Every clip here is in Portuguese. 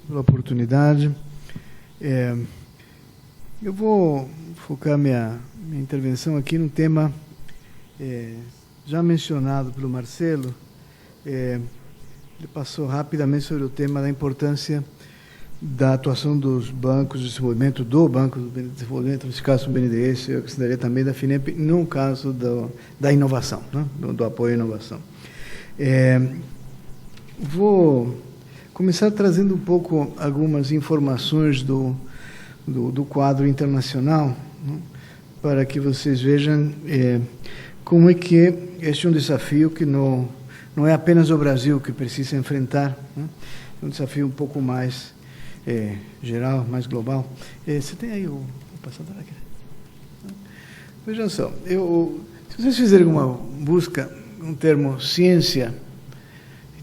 pela oportunidade. Eu vou focar minha intervenção aqui num tema já mencionado pelo Marcelo. Ele passou rapidamente sobre o tema da importância da atuação dos bancos de desenvolvimento, do Banco de Desenvolvimento, nesse caso do BNDES, eu consideraria também da FINEP, no caso da inovação, né? do apoio à inovação. Vou começar trazendo um pouco algumas informações do quadro internacional, né? Para que vocês vejam como é que este é um desafio que não é apenas o Brasil que precisa enfrentar, né? É um desafio um pouco mais geral, mais global. Você tem aí o passador aqui? Vejam só, se vocês fizerem uma busca no termo ciência,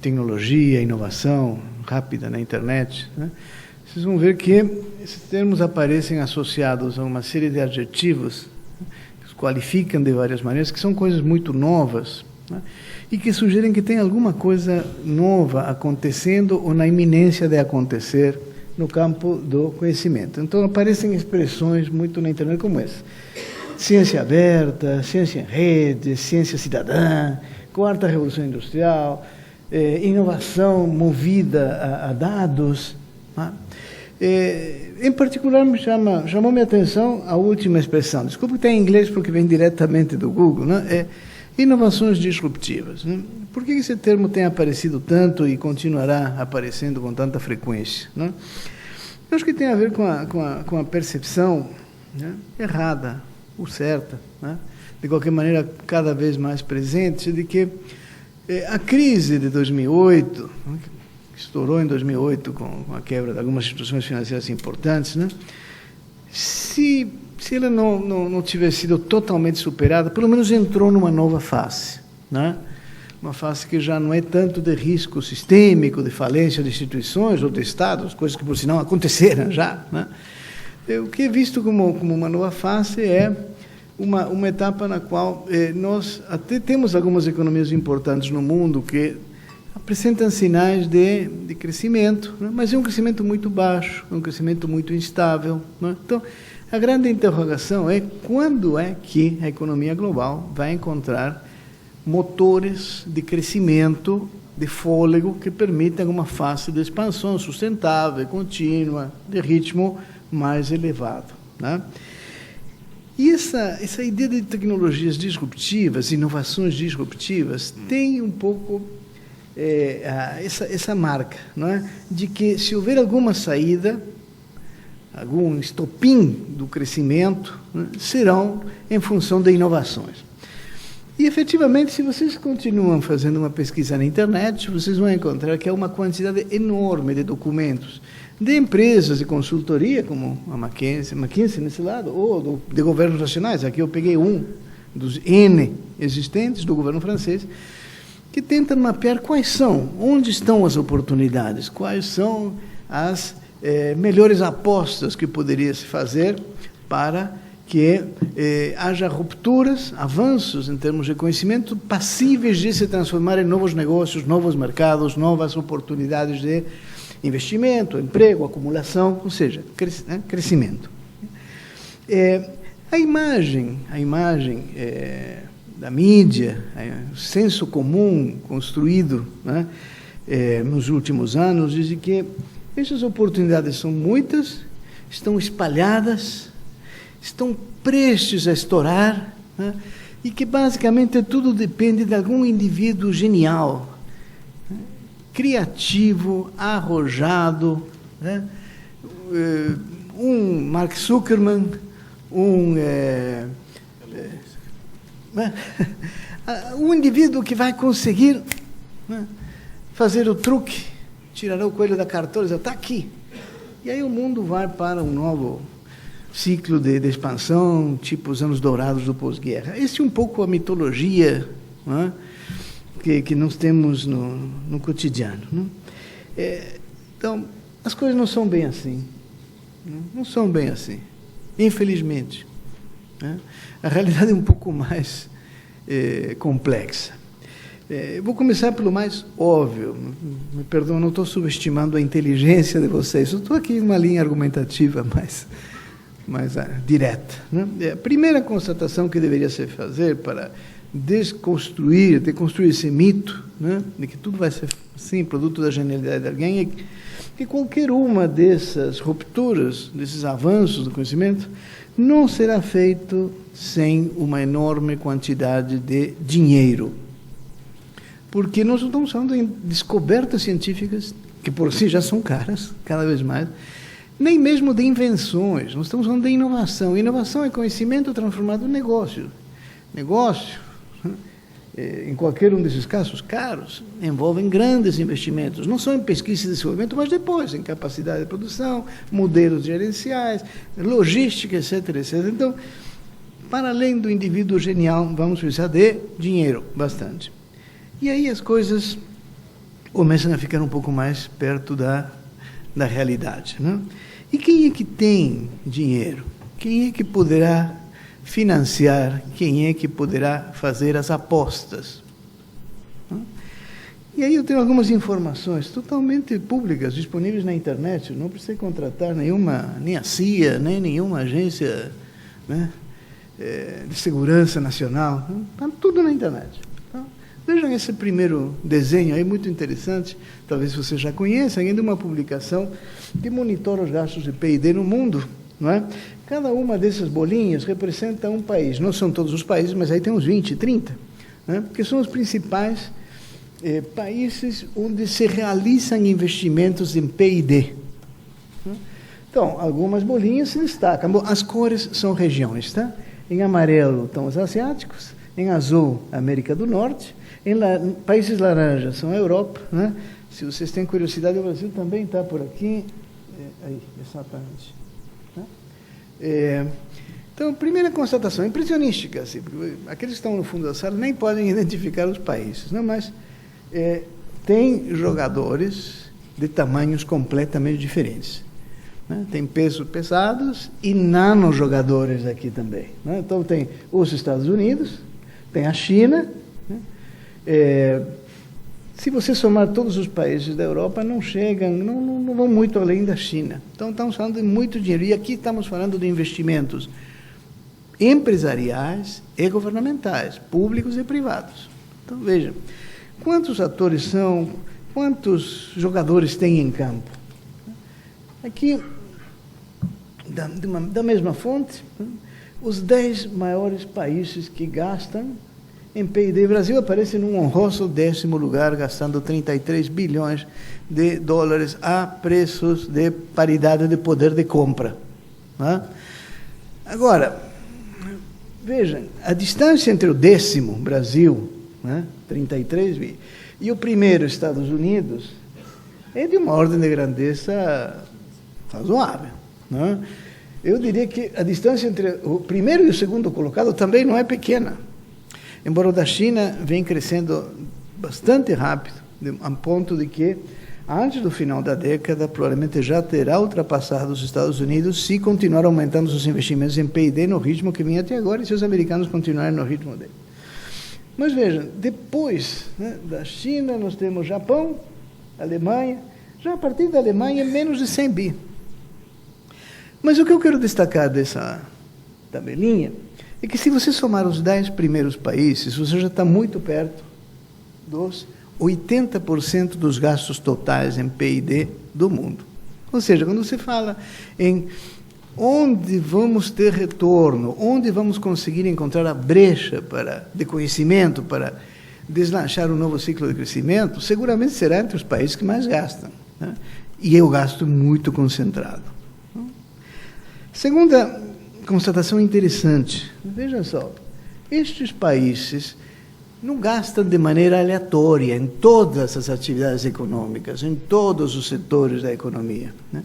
tecnologia, inovação rápida na internet, né, vocês vão ver que esses termos aparecem associados a uma série de adjetivos, né, que os qualificam de várias maneiras, que são coisas muito novas, né, e que sugerem que tem alguma coisa nova acontecendo ou na iminência de acontecer no campo do conhecimento. Então, aparecem expressões muito na internet como essa: ciência aberta, ciência em rede, ciência cidadã, quarta revolução industrial, inovação movida a dados. Né? Em particular, chamou minha atenção a última expressão. Desculpa que está em inglês, porque vem diretamente do Google, né? Inovações disruptivas. Né? Por que esse termo tem aparecido tanto e continuará aparecendo com tanta frequência? Né? Eu acho que tem a ver com a percepção, né, errada, ou certa, né, de qualquer maneira cada vez mais presente, de que a crise de 2008, né, que estourou em 2008 com a quebra de algumas instituições financeiras importantes, né, se ela não tivesse sido totalmente superada, pelo menos entrou numa nova fase, né? Uma fase que já não é tanto de risco sistêmico, de falência de instituições ou de estados, coisas que, por sinal, aconteceram já, né? O que é visto como uma nova fase é uma etapa na qual nós até temos algumas economias importantes no mundo que apresentam sinais de crescimento, né? Mas é um crescimento muito baixo, um crescimento muito instável, né? Então, a grande interrogação é quando é que a economia global vai encontrar motores de crescimento, de fôlego, que permitam uma fase de expansão sustentável, contínua, de ritmo mais elevado, né? E essa ideia de tecnologias disruptivas, inovações disruptivas, tem um pouco essa marca, não é? De que se houver alguma saída, algum estopim do crescimento, né, serão em função de inovações. E, efetivamente, se vocês continuam fazendo uma pesquisa na internet, vocês vão encontrar que há uma quantidade enorme de documentos de empresas de consultoria, como a McKinsey nesse lado, ou de governos nacionais. Aqui eu peguei um dos N existentes do governo francês, que tentam mapear onde estão as oportunidades, quais são as melhores apostas que poderia se fazer para que haja rupturas, avanços em termos de conhecimento passíveis de se transformar em novos negócios, novos mercados, novas oportunidades de investimento, emprego, acumulação, ou seja, crescimento. A imagem da mídia, o senso comum construído, né, nos últimos anos, diz que essas oportunidades são muitas, estão espalhadas, estão prestes a estourar, né, e que basicamente tudo depende de algum indivíduo genial, né, criativo, arrojado, né, um Mark Zuckerman, um indivíduo que vai conseguir, né, fazer o truque, tirar o coelho da cartola e dizer: está aqui. E aí o mundo vai para um novo ciclo de expansão, tipo os anos dourados do pós-guerra. Essa é um pouco a mitologia, né, que nós temos no cotidiano, né? Então, as coisas não são bem assim. Não são bem assim, infelizmente, né? A realidade é um pouco mais complexa. Vou começar pelo mais óbvio. Me perdoa, não estou subestimando a inteligência de vocês. Eu estou aqui em uma linha argumentativa mais direta. Né? A primeira constatação que deveria se fazer para deconstruir esse mito, né, de que tudo vai ser assim, produto da genialidade de alguém, é que qualquer uma dessas rupturas, desses avanços do conhecimento, não será feito sem uma enorme quantidade de dinheiro. Porque nós não estamos falando em descobertas científicas, que por si já são caras, cada vez mais, nem mesmo de invenções, nós estamos falando de inovação. Inovação é conhecimento transformado em negócio. Negócio, em qualquer um desses casos, caros, envolvem grandes investimentos, não só em pesquisa e desenvolvimento, mas depois em capacidade de produção, modelos gerenciais, logística, etc., etc. Então, para além do indivíduo genial, vamos precisar de dinheiro, bastante. E aí as coisas começam a ficar um pouco mais perto da realidade, né? E quem é que tem dinheiro? Quem é que poderá financiar? Quem é que poderá fazer as apostas? E aí eu tenho algumas informações totalmente públicas, disponíveis na internet. Eu não precisei contratar nem a CIA, nem nenhuma agência, né, de segurança nacional. Está tudo na internet. Então, vejam esse primeiro desenho aí, muito interessante. Talvez você já conheça, ainda uma publicação que monitora os gastos de P&D no mundo, não é? Cada uma dessas bolinhas representa um país. Não são todos os países, mas aí tem uns 20, 30, né? Porque são os principais países onde se realizam investimentos em P&D. Então, algumas bolinhas se destacam. Bom, as cores são regiões, tá? Em amarelo estão os asiáticos, em azul, a América do Norte, países laranjas são a Europa, né? Se vocês têm curiosidade, o Brasil também está por aqui. Aí, exatamente. Então, primeira constatação, impressionística. Assim, aqueles que estão no fundo da sala nem podem identificar os países, não? Mas tem jogadores de tamanhos completamente diferentes. Né? Tem pesos pesados e nanojogadores aqui também. Né? Então, tem os Estados Unidos, tem a China. Né? Se você somar todos os países da Europa, não chegam, não vão muito além da China. Então, estamos falando de muito dinheiro. E aqui estamos falando de investimentos empresariais e governamentais, públicos e privados. Então, vejam, quantos atores são, quantos jogadores tem em campo? Aqui, da mesma fonte, os 10 maiores países que gastam em P&D. O Brasil aparece num honroso 10º lugar, gastando 33 bilhões de dólares a preços de paridade de poder de compra. Né? Agora, vejam, a distância entre o 10º, Brasil, né, 33, e o primeiro, Estados Unidos, é de uma ordem de grandeza razoável. Né? Eu diria que a distância entre o primeiro e o segundo colocado também não é pequena. Embora o da China venha crescendo bastante rápido, a ponto de que, antes do final da década, provavelmente já terá ultrapassado os Estados Unidos se continuar aumentando os investimentos em P&D no ritmo que vinha até agora e se os americanos continuarem no ritmo dele. Mas vejam, depois, né, da China, nós temos Japão, Alemanha, já a partir da Alemanha, menos de 100 bi. Mas o que eu quero destacar dessa tabelinha é que, se você somar os 10 primeiros países, você já está muito perto dos 80% dos gastos totais em P&D do mundo. Ou seja, quando você fala em onde vamos ter retorno, onde vamos conseguir encontrar a brecha de conhecimento para deslanchar um novo ciclo de crescimento, seguramente será entre os países que mais gastam. Né? E é o gasto muito concentrado. Segunda constatação interessante. Veja só, estes países não gastam de maneira aleatória em todas as atividades econômicas, em todos os setores da economia. Né?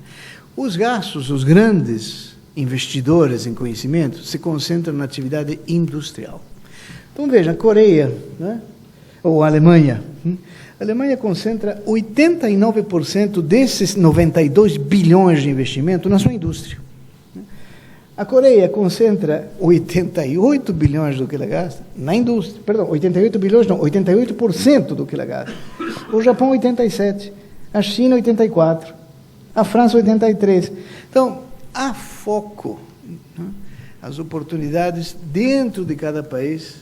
Os gastos, os grandes investidores em conhecimento, se concentram na atividade industrial. Então, veja, a Coreia, né? Ou a Alemanha. A Alemanha concentra 89% desses 92 bilhões de investimento na sua indústria. A Coreia concentra 88 bilhões do que ela gasta na indústria. Perdão, 88 bilhões não, 88% do que ela gasta. O Japão, 87%. A China, 84%. A França, 83%. Então, há foco. Né? As oportunidades dentro de cada país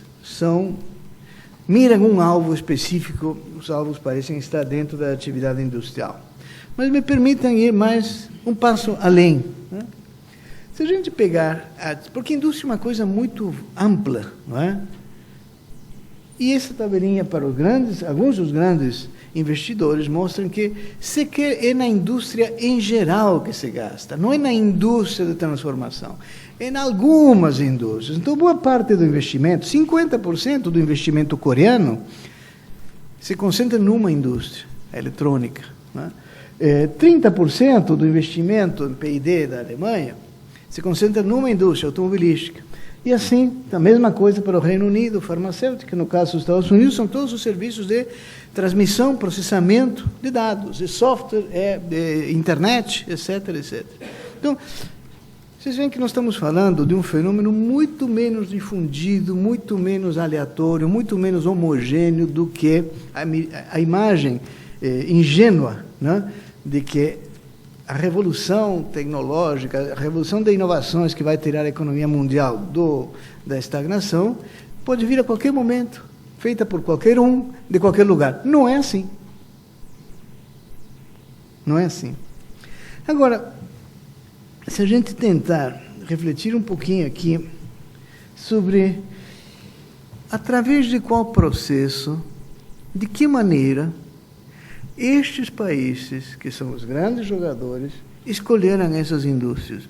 miram um alvo específico, os alvos parecem estar dentro da atividade industrial. Mas me permitam ir mais um passo além. Né? Se a gente pegar, porque a indústria é uma coisa muito ampla, não é? E essa tabelinha para alguns dos grandes investidores mostram que sequer é na indústria em geral que se gasta, não é na indústria de transformação, é em algumas indústrias. Então, boa parte do investimento, 50% do investimento coreano, se concentra numa indústria, a eletrônica. Né? 30% do investimento em P&D da Alemanha se concentra numa indústria automobilística. E assim, a mesma coisa para o Reino Unido, farmacêutica, no caso dos Estados Unidos, são todos os serviços de transmissão, processamento de dados, de software, de internet, etc., etc. Então, vocês veem que nós estamos falando de um fenômeno muito menos difundido, muito menos aleatório, muito menos homogêneo do que a imagem ingênua, né, de que a revolução tecnológica, a revolução de inovações que vai tirar a economia mundial da estagnação, pode vir a qualquer momento, feita por qualquer um, de qualquer lugar. Não é assim. Não é assim. Agora, se a gente tentar refletir um pouquinho aqui sobre através de qual processo, de que maneira estes países, que são os grandes jogadores, escolheram essas indústrias.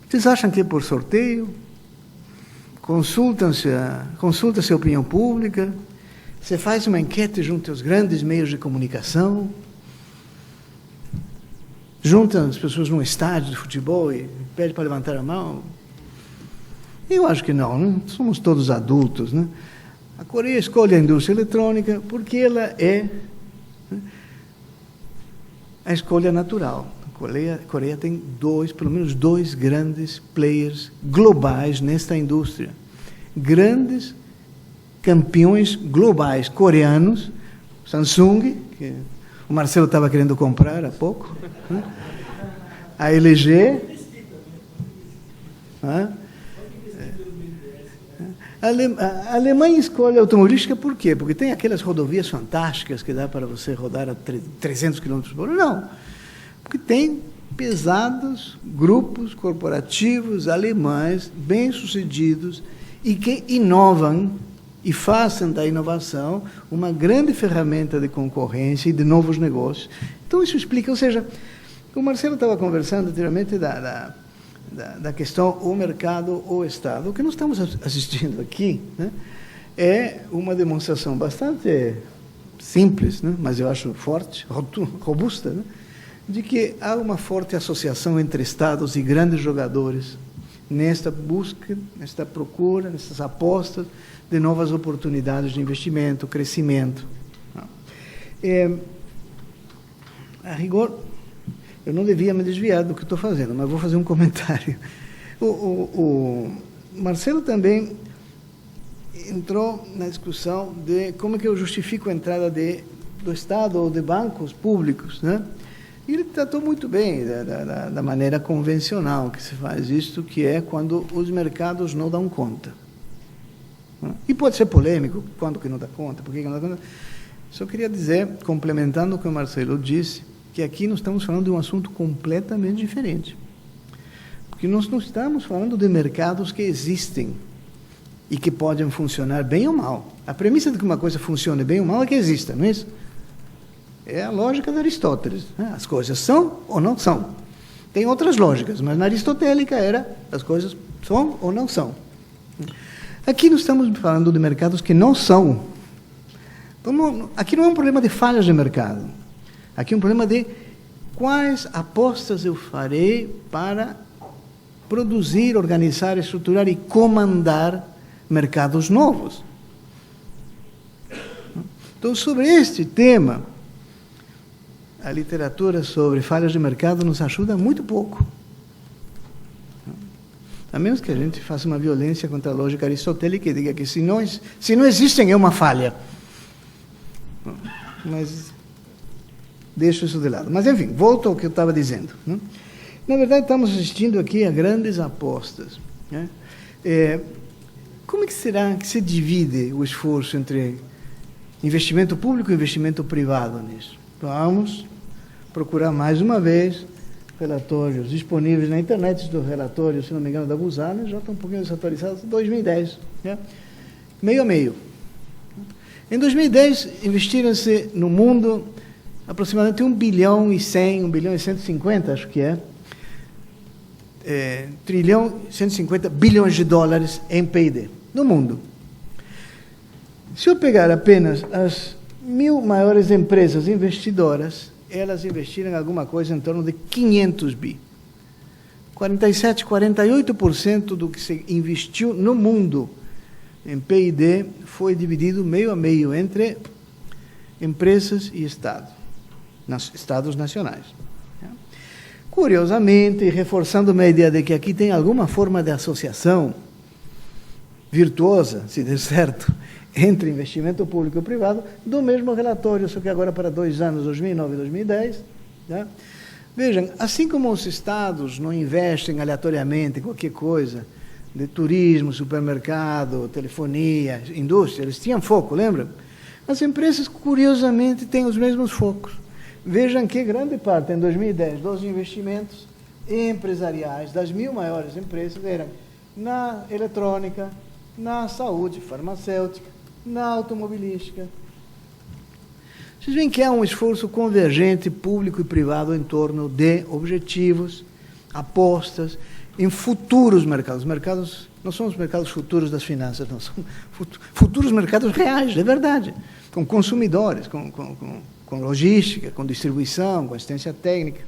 Vocês acham que é por sorteio? Consulta-se a opinião pública? Você faz uma enquete junto aos grandes meios de comunicação? Junta as pessoas num estádio de futebol e pede para levantar a mão? Eu acho que não, né? Somos todos adultos, né? A Coreia escolhe a indústria eletrônica porque ela é a escolha natural. A Coreia tem pelo menos dois grandes players globais nesta indústria. Grandes campeões globais coreanos, Samsung, que o Marcelo estava querendo comprar há pouco, né? A LG, a Alemanha escolhe a automobilística por quê? Porque tem aquelas rodovias fantásticas que dá para você rodar a 300 km por hora? Não. Porque tem pesados grupos corporativos alemães bem-sucedidos e que inovam e façam da inovação uma grande ferramenta de concorrência e de novos negócios. Então, isso explica, ou seja, o Marcelo estava conversando anteriormente da questão o mercado ou o Estado. O que nós estamos assistindo aqui, né, é uma demonstração bastante simples, né, mas eu acho forte, robusta, né, de que há uma forte associação entre Estados e grandes jogadores nesta busca, nesta procura, nessas apostas de novas oportunidades de investimento, crescimento. A rigor, eu não devia me desviar do que estou fazendo, mas vou fazer um comentário. O Marcelo também entrou na discussão de como é que eu justifico a entrada do Estado ou de bancos públicos, né? E ele tratou muito bem da maneira convencional que se faz isto, que é quando os mercados não dão conta. E pode ser polêmico, quando que não dá conta, por que não dá conta. Só queria dizer, complementando o que o Marcelo disse, que aqui nós estamos falando de um assunto completamente diferente. Porque nós não estamos falando de mercados que existem e que podem funcionar bem ou mal. A premissa de que uma coisa funcione bem ou mal é que exista, não é isso? É a lógica de Aristóteles, né? As coisas são ou não são. Tem outras lógicas, mas na aristotélica era as coisas são ou não são. Aqui nós estamos falando de mercados que não são. Então, aqui não é um problema de falhas de mercado. Aqui é um problema de quais apostas eu farei para produzir, organizar, estruturar e comandar mercados novos. Então, sobre este tema, a literatura sobre falhas de mercado nos ajuda muito pouco. A menos que a gente faça uma violência contra a lógica aristotélica e diga que se não existem é uma falha. Mas deixo isso de lado. Mas, enfim, volto ao que eu estava dizendo. Né? Na verdade, estamos assistindo aqui a grandes apostas. Né? Como é que será que se divide o esforço entre investimento público e investimento privado nisso? Vamos procurar mais uma vez relatórios disponíveis na internet, do relatório, se não me engano, da Busana, já estão um pouquinho desatualizados, 2010, né? Meio a meio. Em 2010, investiram-se no mundo aproximadamente 1 bilhão e 100, 1 bilhão e 150, acho que trilhão, 150 bilhões de dólares em P&D, no mundo. Se eu pegar apenas as 1000 maiores empresas investidoras, elas investiram em alguma coisa em torno de 500 bi. 47%, 48% do que se investiu no mundo em P&D foi dividido meio a meio entre empresas e Estados nacionais. Curiosamente, reforçando a ideia de que aqui tem alguma forma de associação virtuosa, se der certo, entre investimento público e privado, do mesmo relatório, só que agora para 2 anos, 2009 e 2010. Né? Vejam, assim como os estados não investem aleatoriamente em qualquer coisa, de turismo, supermercado, telefonia, indústria, eles tinham foco, lembram? As empresas, curiosamente, têm os mesmos focos. Vejam que grande parte, em 2010, dos investimentos empresariais das 1000 maiores empresas eram na eletrônica, na saúde, farmacêutica, na automobilística. Vocês veem que há um esforço convergente, público e privado, em torno de objetivos, apostas, em futuros mercados. Mercados não são os mercados futuros das finanças, não, são futuros mercados reais, de verdade, com consumidores, com logística, com distribuição, com assistência técnica.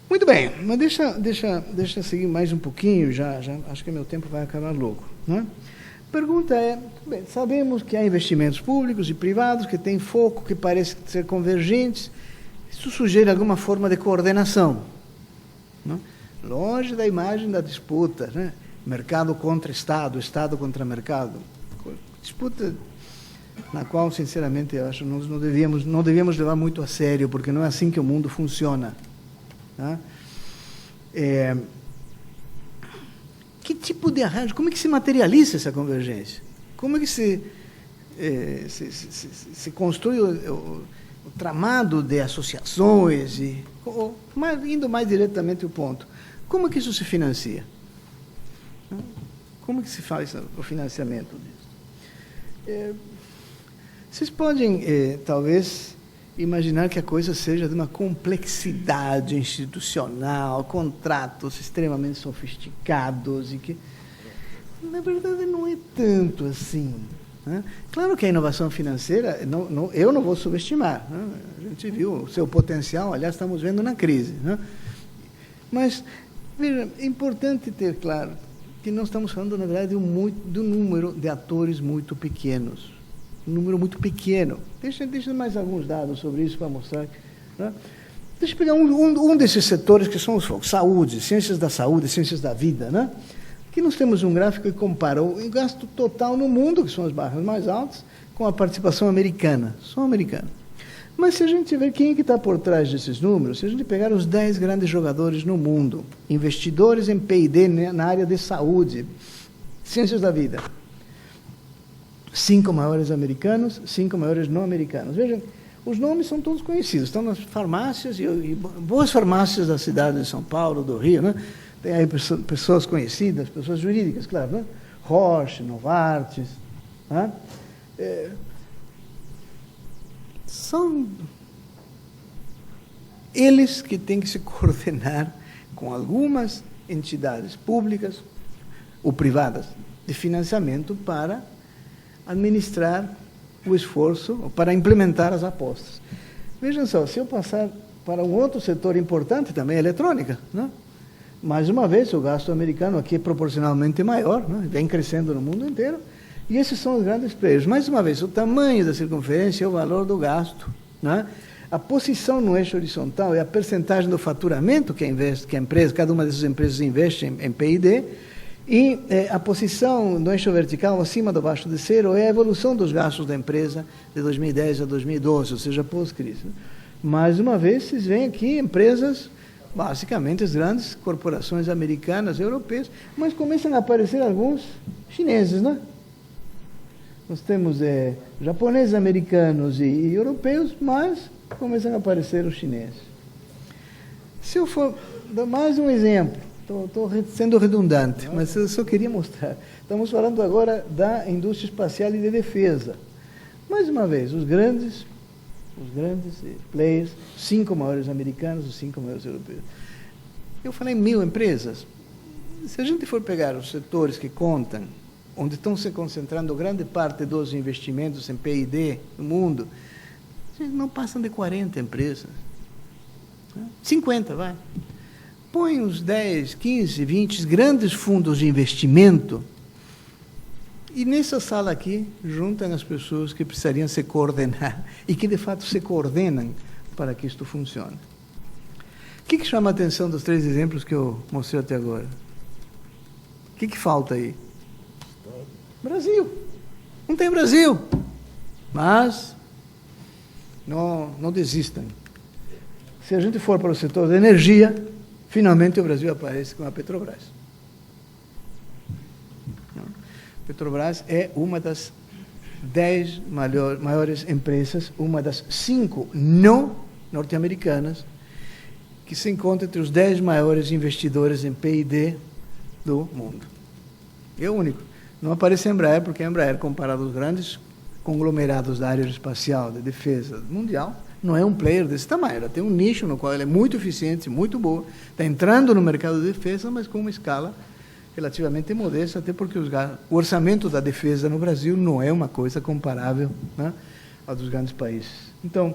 Muito bem, mas deixa seguir mais um pouquinho, já acho que meu tempo vai acabar logo. Né? A pergunta é, bem, sabemos que há investimentos públicos e privados que têm foco, que parecem ser convergentes. Isso sugere alguma forma de coordenação. Né? Longe da imagem da disputa, né? Mercado contra Estado, Estado contra mercado. Disputa na qual, sinceramente, eu acho que nós não devíamos levar muito a sério, porque não é assim que o mundo funciona. Tá? Que tipo de arranjo, como é que se materializa essa convergência? Como é que se constrói o tramado de associações, indo mais diretamente ao ponto, como é que isso se financia? Como é que se faz o financiamento disso? Vocês podem, talvez, imaginar que a coisa seja de uma complexidade institucional, contratos extremamente sofisticados, e que, na verdade, não é tanto assim. Né? Claro que a inovação financeira, eu não vou subestimar. Né? A gente viu o seu potencial, aliás, estamos vendo na crise. Né? Mas, veja, é importante ter claro que nós estamos falando, na verdade, de um número de atores muito pequenos. Um número muito pequeno. Deixa mais alguns dados sobre isso para mostrar. Né? Deixa eu pegar um desses setores que são os focos. Saúde, ciências da saúde, ciências da vida. Né? Aqui nós temos um gráfico que compara o gasto total no mundo, que são as barras mais altas, com a participação americana. Só americana. Mas se a gente ver quem é que está por trás desses números, se a gente pegar os 10 grandes jogadores no mundo, investidores em P&D na área de saúde, ciências da vida, 5 maiores americanos, 5 maiores não americanos. Vejam, os nomes são todos conhecidos, estão nas farmácias, e boas farmácias da cidade de São Paulo, do Rio, né? Tem aí pessoas conhecidas, pessoas jurídicas, claro, né? Roche, Novartis, né? São eles que têm que se coordenar com algumas entidades públicas ou privadas de financiamento para administrar o esforço, ou para implementar as apostas. Vejam só, se eu passar para um outro setor importante também, a eletrônica, né? Mais uma vez, o gasto americano aqui é proporcionalmente maior, né? Vem crescendo no mundo inteiro, e esses são os grandes players. Mais uma vez, o tamanho da circunferência é o valor do gasto, né? A posição no eixo horizontal é a percentagem do faturamento que a empresa, cada uma dessas empresas investe em P&D, e a posição no eixo vertical, acima do abaixo de zero, é a evolução dos gastos da empresa de 2010 a 2012, ou seja, pós-crise. Mais uma vez, vocês veem aqui empresas, basicamente as grandes corporações americanas, europeias, mas começam a aparecer alguns chineses, né? Nós temos japoneses, americanos e europeus, mas começam a aparecer os chineses. Se eu for dar mais um exemplo, estou sendo redundante, mas eu só queria mostrar. Estamos falando agora da indústria espacial e de defesa. Mais uma vez, os grandes players, 5 maiores americanos, os 5 maiores europeus. Eu falei 1.000 empresas. Se a gente for pegar os setores que contam, onde estão se concentrando grande parte dos investimentos em P&D no mundo, não passam de 40 empresas. 50, vai. Põe uns 10, 15, 20 grandes fundos de investimento e nessa sala aqui juntam as pessoas que precisariam se coordenar e que de fato se coordenam para que isto funcione. O que chama a atenção dos 3 exemplos que eu mostrei até agora? O que falta aí? Brasil. Não tem Brasil. Mas não desistam. Se a gente for para o setor da energia, finalmente o Brasil aparece com a Petrobras. A Petrobras é uma das 10 maiores empresas, uma das 5 não norte-americanas, que se encontra entre os 10 maiores investidores em P&D do mundo. É o único. Não aparece a Embraer, porque a Embraer, comparado aos grandes conglomerados da área espacial, de defesa mundial, não é um player desse tamanho. Ela tem um nicho no qual ela é muito eficiente, muito boa, está entrando no mercado de defesa, mas com uma escala relativamente modesta, até porque o orçamento da defesa no Brasil não é uma coisa comparável, né, ao dos grandes países. Então,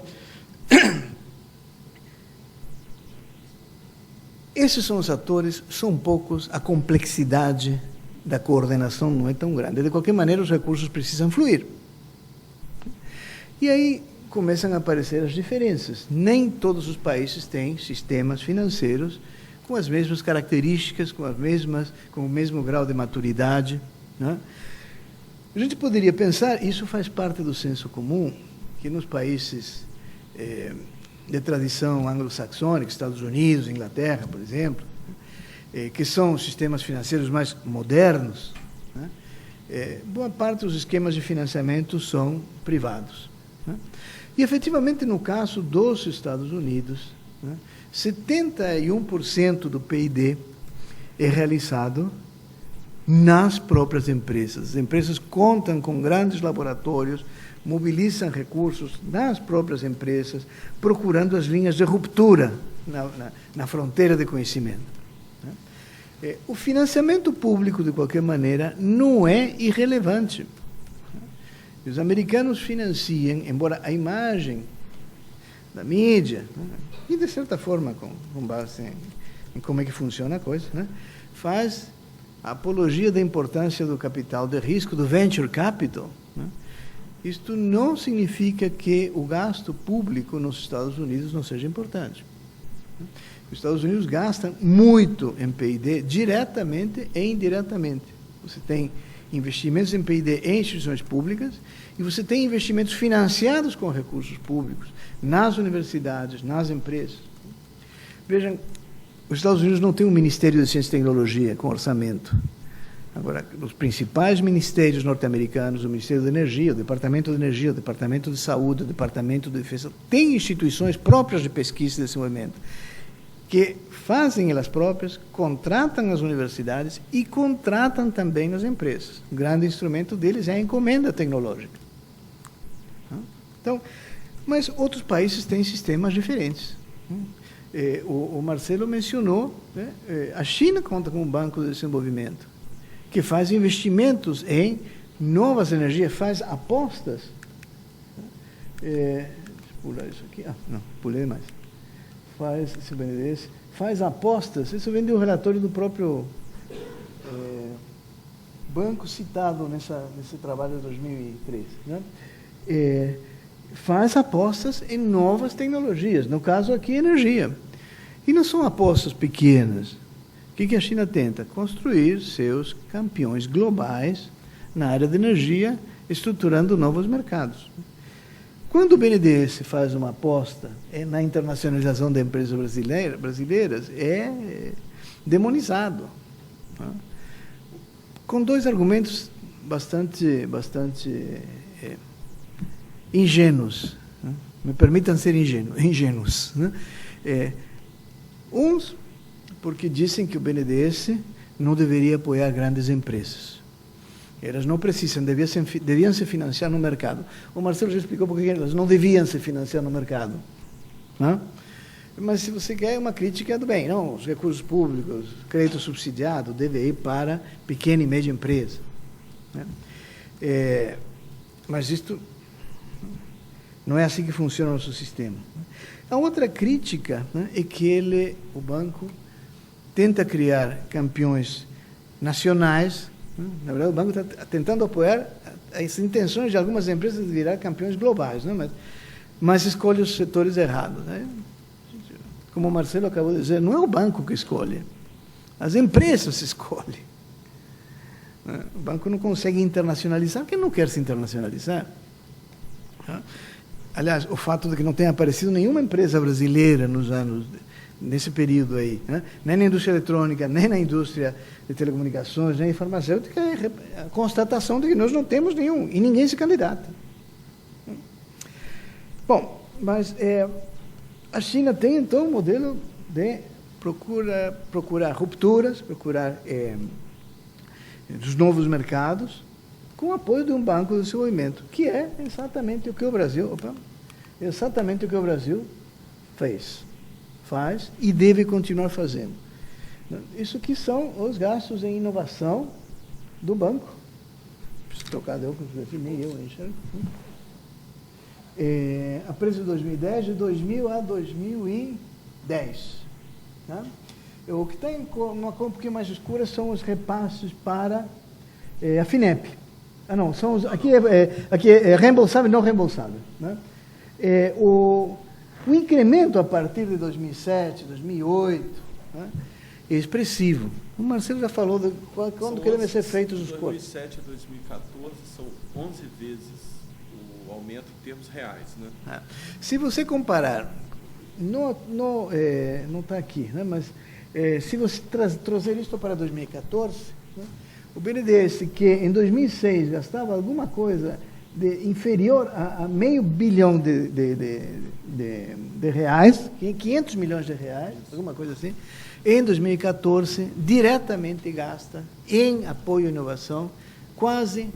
esses são os atores, são poucos, a complexidade da coordenação não é tão grande. De qualquer maneira, os recursos precisam fluir. E aí começam a aparecer as diferenças. Nem todos os países têm sistemas financeiros com as mesmas características, com o mesmo grau de maturidade, né? A gente poderia pensar, isso faz parte do senso comum, que nos países de tradição anglo-saxônica, Estados Unidos, Inglaterra, por exemplo, que são os sistemas financeiros mais modernos, né? Boa parte dos esquemas de financiamento são privados, né? E, efetivamente, no caso dos Estados Unidos, né, 71% do PID é realizado nas próprias empresas. As empresas contam com grandes laboratórios, mobilizam recursos nas próprias empresas, procurando as linhas de ruptura na fronteira de conhecimento. O financiamento público, de qualquer maneira, não é irrelevante. Os americanos financiam, embora a imagem da mídia, né, e de certa forma, com base em como é que funciona a coisa, né, faz a apologia da importância do capital de risco, do venture capital, né. Isto não significa que o gasto público nos Estados Unidos não seja importante. Os Estados Unidos gastam muito em P&D, diretamente e indiretamente. Você tem investimentos em P&D em instituições públicas e você tem investimentos financiados com recursos públicos nas universidades, nas empresas. Vejam, os Estados Unidos não têm um Ministério de Ciência e Tecnologia com orçamento. Agora, os principais ministérios norte-americanos, o Ministério da Energia, o Departamento de Energia, o Departamento de Saúde, o Departamento de Defesa, têm instituições próprias de pesquisa e desenvolvimento, que fazem elas próprias, contratam as universidades e contratam também as empresas. O grande instrumento deles é a encomenda tecnológica. Então, mas outros países têm sistemas diferentes. O Marcelo mencionou, né, a China conta com um banco de desenvolvimento, que faz investimentos em novas energias, faz apostas. Deixa eu pular isso aqui. Não, pulei demais. Faz apostas, isso vem de um relatório do próprio banco citado nesse trabalho de 2003, né? faz apostas em novas tecnologias, no caso aqui, energia. E não são apostas pequenas. O que a China tenta? Construir seus campeões globais na área de energia, estruturando novos mercados. Quando o BNDES faz uma aposta na internacionalização da empresa brasileiras, é demonizado. Tá? Com dois argumentos bastante ingênuos. Né? Me permitam ser ingênuos. Né? Uns, porque dizem que o BNDES não deveria apoiar grandes empresas. Elas não precisam, deviam se financiar no mercado. O Marcelo já explicou por que elas não deviam se financiar no mercado. Né? Mas se você quer uma crítica, do bem, não, os recursos públicos, crédito subsidiado, deve ir para pequena e média empresa. Né? Mas isto não é assim que funciona o nosso sistema. A outra crítica, né, é que o banco tenta criar campeões nacionais. Na verdade, o banco está tentando apoiar as intenções de algumas empresas de virar campeões globais, né? Mas escolhe os setores errados. Né? Como o Marcelo acabou de dizer, não é o banco que escolhe, as empresas escolhem. O banco não consegue internacionalizar porque não quer se internacionalizar. Aliás, o fato de que não tenha aparecido nenhuma empresa brasileira nesse período aí, né? Nem na indústria eletrônica, nem na indústria de telecomunicações, nem farmacêutica, é a constatação de que nós não temos nenhum, e ninguém se candidata. Bom, mas a China tem, então, um modelo de procurar rupturas, procurar os novos mercados, com o apoio de um banco de desenvolvimento, que é exatamente o que o Brasil faz e deve continuar fazendo. Isso que são os gastos em inovação do banco. Preciso trocar de óculos, nem eu enxergo. A preço de 2010, de 2000 a 2010. Tá? O que está em uma cor um pouquinho mais escura são os repasses para a FINEP. Não, aqui é reembolsável e não reembolsável. Né? O incremento a partir de 2007, 2008, né, é expressivo. O Marcelo já falou de quando que devem ser feitos os cortes. De 2007 a 2014 são 11 vezes o aumento em termos reais. Né? Se você comparar, não está aqui, né, mas se você trazer isto para 2014, né, o BNDES, que em 2006 gastava alguma coisa inferior a $500 milhões de reais, 500 milhões de reais, alguma coisa assim, em 2014, diretamente gasta em apoio à inovação quase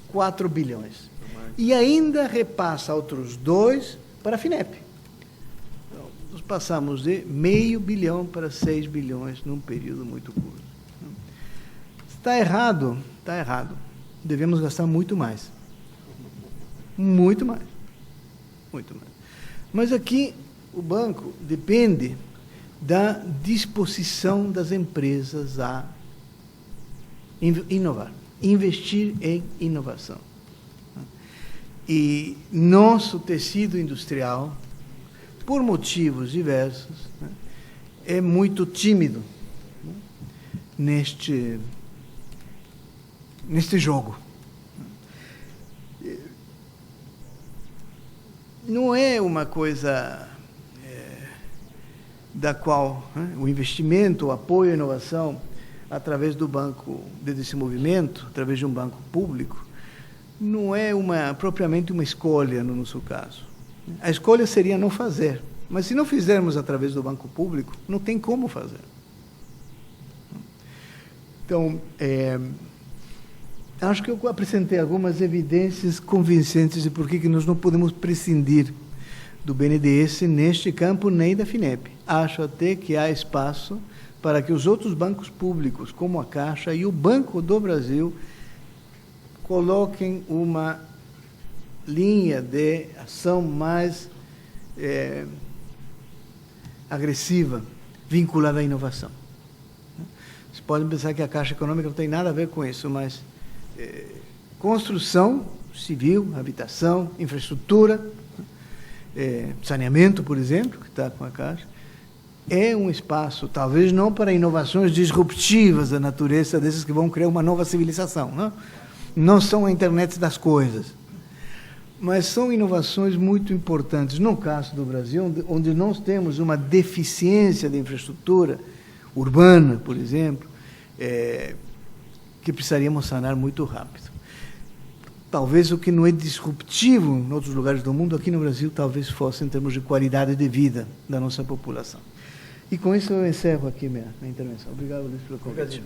4 bilhões. E ainda repassa outros 2 para a FINEP. Então, nós passamos de $500 milhões para 6 bilhões num período muito curto. Está errado, está errado. Devemos gastar muito mais. Muito mais. Muito mais. Mas aqui o banco depende da disposição das empresas a inovar, investir em inovação. E nosso tecido industrial, por motivos diversos, é muito tímido neste jogo. Não é uma coisa da qual o investimento, o apoio à inovação, através do Banco de Desenvolvimento, através de um banco público, não é propriamente uma escolha no nosso caso. A escolha seria não fazer, mas se não fizermos através do banco público, não tem como fazer. Então, acho que eu apresentei algumas evidências convincentes de por que nós não podemos prescindir do BNDES neste campo, nem da FINEP. Acho até que há espaço para que os outros bancos públicos, como a Caixa e o Banco do Brasil, coloquem uma linha de ação mais agressiva, vinculada à inovação. Vocês podem pensar que a Caixa Econômica não tem nada a ver com isso, mas construção civil, habitação, infraestrutura, saneamento, por exemplo, que está com a Caixa, é um espaço, talvez não para inovações disruptivas da natureza, dessas que vão criar uma nova civilização, não? Não são a internet das coisas, mas são inovações muito importantes. No caso do Brasil, onde nós temos uma deficiência de infraestrutura urbana, por exemplo, que precisaríamos sanar muito rápido. Talvez o que não é disruptivo em outros lugares do mundo, aqui no Brasil, talvez fosse em termos de qualidade de vida da nossa população. E com isso eu encerro aqui minha intervenção. Obrigado, Luiz, pelo convite.